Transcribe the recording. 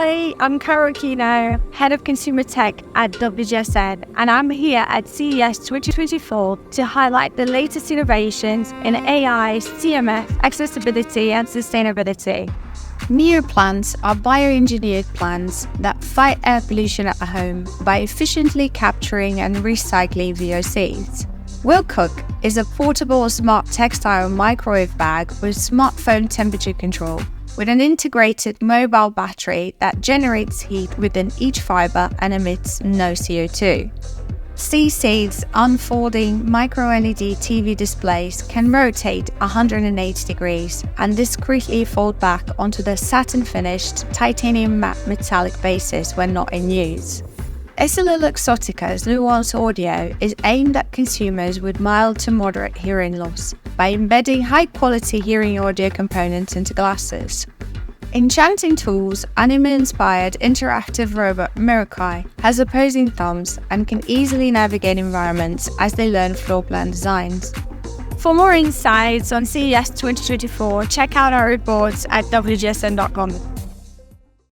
Hi, I'm Aquino, Head of Consumer Tech at WGSN, and I'm here at CES 2024 to highlight the latest innovations in AI, CMF, accessibility, and sustainability. Neoplants are bioengineered plants that fight air pollution at home by efficiently capturing and recycling VOCs. Will Cook is a portable smart textile microwave bag with smartphone temperature control, with an integrated mobile battery that generates heat within each fiber and emits no CO2. CES unfolding micro-LED TV displays can rotate 180 degrees and discreetly fold back onto the satin-finished titanium matte metallic bases when not in use. EssilorLuxottica's Nuance Audio is aimed at consumers with mild to moderate hearing loss by embedding high-quality hearing audio components into glasses. Enchanting Tools' anime-inspired interactive robot Mirokai has opposing thumbs and can easily navigate environments as they learn floor plan designs. For more insights on CES 2024, check out our reports at WGSN.com.